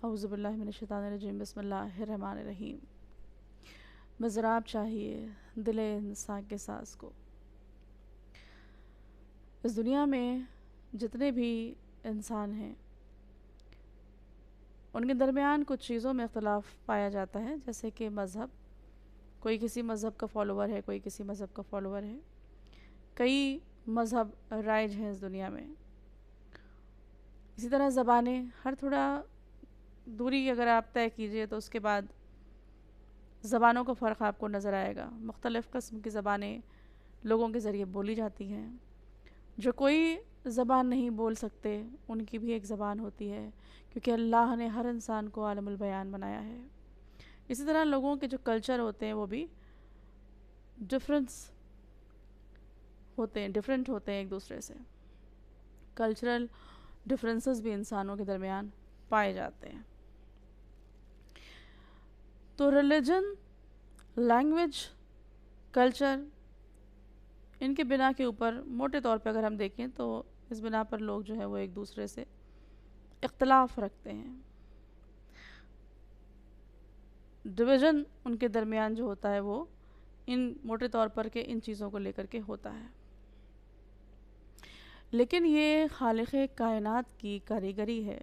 اعوذ باللہ من الشیطان الرجیم بسم اللہ الرحمن الرحیم۔ مضراب چاہیے دل انسان کے ساز کو۔ اس دنیا میں جتنے بھی انسان ہیں ان کے درمیان کچھ چیزوں میں اختلاف پایا جاتا ہے، جیسے کہ مذہب، کوئی کسی مذہب کا فالوور ہے، کوئی کسی مذہب کا فالوور ہے۔ کئی مذہب رائج ہیں اس دنیا میں۔ اسی طرح زبانیں، ہر تھوڑا دوری اگر آپ طے کیجئے تو اس کے بعد زبانوں کا فرق آپ کو نظر آئے گا۔ مختلف قسم کی زبانیں لوگوں کے ذریعے بولی جاتی ہیں۔ جو کوئی زبان نہیں بول سکتے ان کی بھی ایک زبان ہوتی ہے، کیونکہ اللہ نے ہر انسان کو عالم البیان بنایا ہے۔ اسی طرح لوگوں کے جو کلچر ہوتے ہیں وہ بھی ڈفرینٹ ہوتے ہیں ایک دوسرے سے۔ کلچرل ڈفرینسز بھی انسانوں کے درمیان پائے جاتے ہیں۔ تو ریلیجن، لینگویج، کلچر، ان کے بنا کے اوپر موٹے طور پہ اگر ہم دیکھیں تو اس بنا پر لوگ جو ہے وہ ایک دوسرے سے اختلاف رکھتے ہیں۔ ڈویژن ان کے درمیان جو ہوتا ہے وہ ان موٹے طور پر کے ان چیزوں کو لے کر کے ہوتا ہے۔ لیکن یہ خالق کائنات کی کاریگری ہے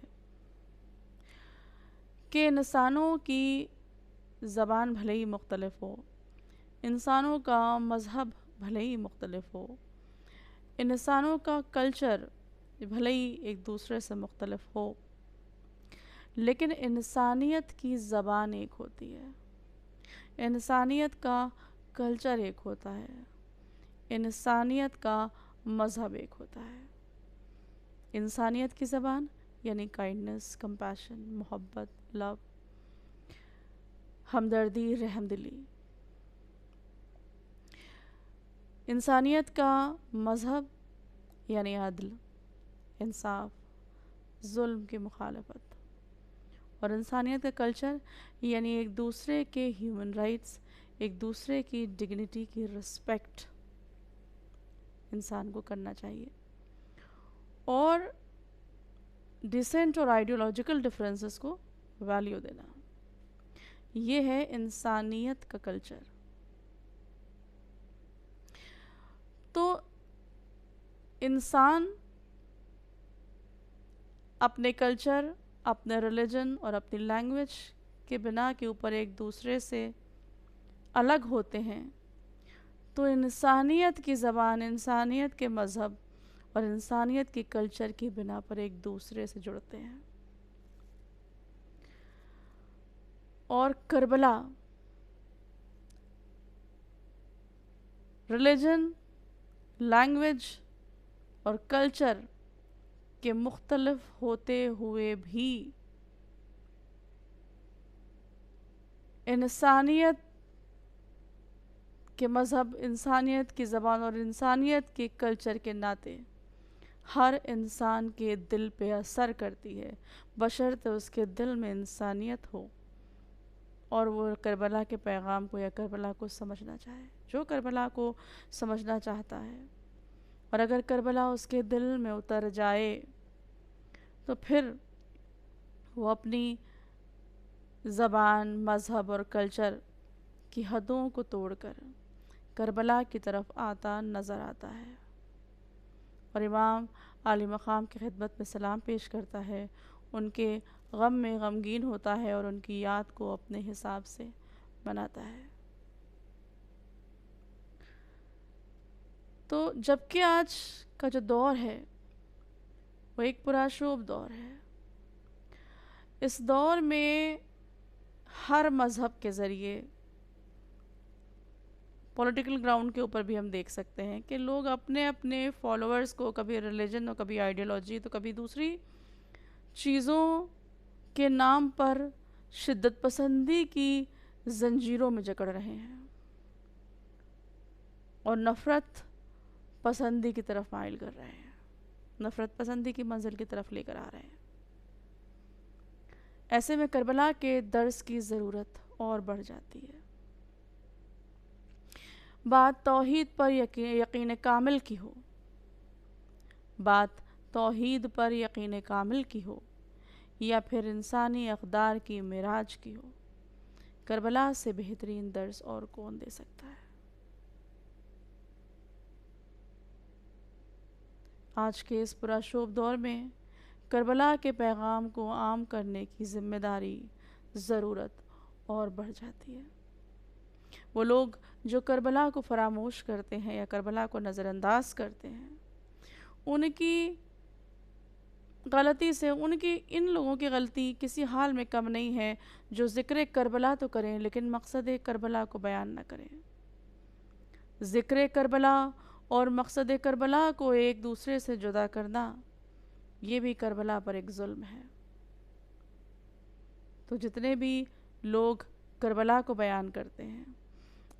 کہ انسانوں کی زبان بھلے ہی مختلف ہو، انسانوں کا مذہب بھلے ہی مختلف ہو، انسانوں کا کلچر بھلے ہی ایک دوسرے سے مختلف ہو، لیکن انسانیت کی زبان ایک ہوتی ہے، انسانیت کا کلچر ایک ہوتا ہے، انسانیت کا مذہب ایک ہوتا ہے۔ انسانیت کی زبان یعنی کائنڈنس، کمپیشن، محبت، لو، ہمدردی، رحم دلی۔ انسانیت کا مذہب یعنی عدل، انصاف، ظلم کی مخالفت، اور انسانیت کا کلچر یعنی ایک دوسرے کے ہیومن رائٹس، ایک دوسرے کی ڈگنیٹی کی رسپیکٹ انسان کو کرنا چاہیے، اور ڈیسنٹ اور آئیڈیولوجیکل ڈفرینسز کو ویلیو دینا۔ یہ ہے انسانیت کا کلچر۔ تو انسان اپنے کلچر، اپنے ریلیجن اور اپنی لینگویج کے بنا کے اوپر ایک دوسرے سے الگ ہوتے ہیں، تو انسانیت کی زبان، انسانیت کے مذہب اور انسانیت کے کلچر کی بنا پر ایک دوسرے سے جڑتے ہیں۔ اور کربلا ریلیجن، لینگویج اور کلچر کے مختلف ہوتے ہوئے بھی انسانیت کے مذہب، انسانیت کی زبان اور انسانیت کے کلچر کے ناطے ہر انسان کے دل پہ اثر کرتی ہے، بشرطِ اس کے دل میں انسانیت ہو اور وہ کربلا کے پیغام کو یا کربلا کو سمجھنا چاہے۔ جو کربلا کو سمجھنا چاہتا ہے، اور اگر کربلا اس کے دل میں اتر جائے تو پھر وہ اپنی زبان، مذہب اور کلچر کی حدوں کو توڑ کر کربلا کی طرف آتا نظر آتا ہے، اور امام عالی مقام کی خدمت میں سلام پیش کرتا ہے، ان کے غم میں غمگین ہوتا ہے اور ان کی یاد کو اپنے حساب سے بناتا ہے۔ تو جبکہ آج کا جو دور ہے وہ ایک پرآشوب دور ہے، اس دور میں ہر مذہب کے ذریعے پولیٹیکل گراؤنڈ کے اوپر بھی ہم دیکھ سکتے ہیں کہ لوگ اپنے اپنے فالوورز کو کبھی ریلیجن اور کبھی آئیڈیالوجی تو کبھی دوسری چیزوں کے نام پر شدت پسندی کی زنجیروں میں جکڑ رہے ہیں اور نفرت پسندی کی طرف مائل کر رہے ہیں، نفرت پسندی کی منزل کی طرف لے کر آ رہے ہیں۔ ایسے میں کربلا کے درس کی ضرورت اور بڑھ جاتی ہے۔ بات توحید پر یقین کامل کی ہو، بات توحید پر یقین کامل کی ہو، یا پھر انسانی اقدار کی معراج کی ہو، کربلا سے بہترین درس اور کون دے سکتا ہے؟ آج کے اس پرآشوب دور میں کربلا کے پیغام کو عام کرنے کی ذمہ داری، ضرورت اور بڑھ جاتی ہے۔ وہ لوگ جو کربلا کو فراموش کرتے ہیں یا کربلا کو نظر انداز کرتے ہیں، ان کی غلطی سے ان لوگوں کی غلطی کسی حال میں کم نہیں ہے جو ذکر کربلا تو کریں لیکن مقصد کربلا کو بیان نہ کریں۔ ذکر کربلا اور مقصد کربلا کو ایک دوسرے سے جدا کرنا، یہ بھی کربلا پر ایک ظلم ہے۔ تو جتنے بھی لوگ کربلا کو بیان کرتے ہیں،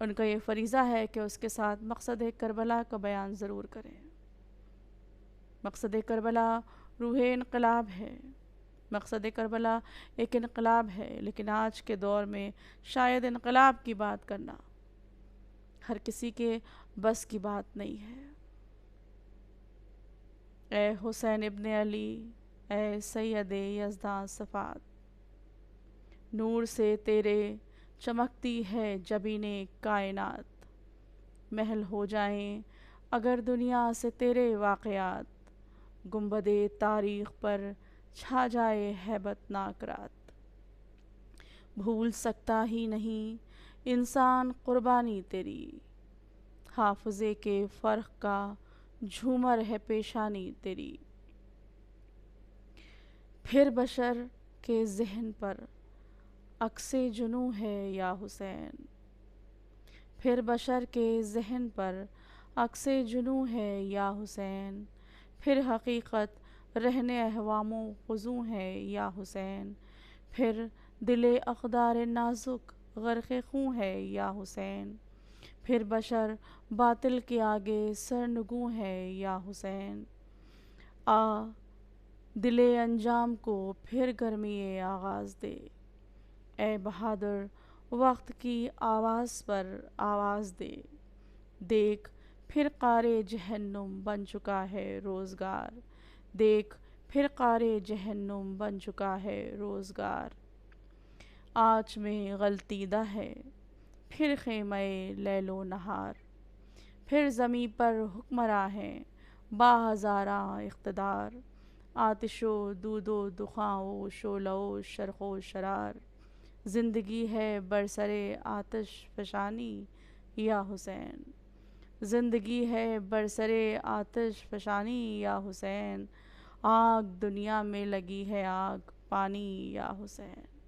ان کا یہ فریضہ ہے کہ اس کے ساتھ مقصد کربلا کا بیان ضرور کریں۔ مقصد کربلا روح انقلاب ہے، مقصد کربلا ایک انقلاب ہے، لیکن آج کے دور میں شاید انقلاب کی بات کرنا ہر کسی کے بس کی بات نہیں ہے۔ اے حسین ابن علی، اے سید یزداں صفات، نور سے تیرے چمکتی ہے جبین کائنات، محل ہو جائیں اگر دنیا سے تیرے واقعات، گنبد تاریخ پر چھا جائے ہیبت ناک رات، بھول سکتا ہی نہیں انسان قربانی تیری، حافظے کے فرق کا جھومر ہے پیشانی تیری، پھر بشر کے ذہن پر عکس جنوں ہے یا حسین، پھر بشر کے ذہن پر عکس جنوں ہے یا حسین، پھر حقیقت رہن احوام و خضوع ہے یا حسین، پھر دل اقدار نازک غرق خوں ہے یا حسین، پھر بشر باطل کے آگے سرنگوں ہے یا حسین، آ دل انجام کو پھر گرمی آغاز دے، اے بہادر وقت کی آواز پر آواز دے، دیکھ پھر قعر جہنم بن چکا ہے روزگار، دیکھ پھر قعر جہنم بن چکا ہے روزگار، آنچ میں غلطیدہ ہے پھر خیمہ لیل و نہار، پھر زمیں پر حکمراں ہیں با ہزاراں اقتدار، آتش و دود و دخاں و شعلہ و شرق و شرار، زندگی ہے برسر آتش فشانی یا حسین، زندگی ہے برسر آتش فشانی یا حسین، آگ دنیا میں لگی ہے آگ پانی یا حسین۔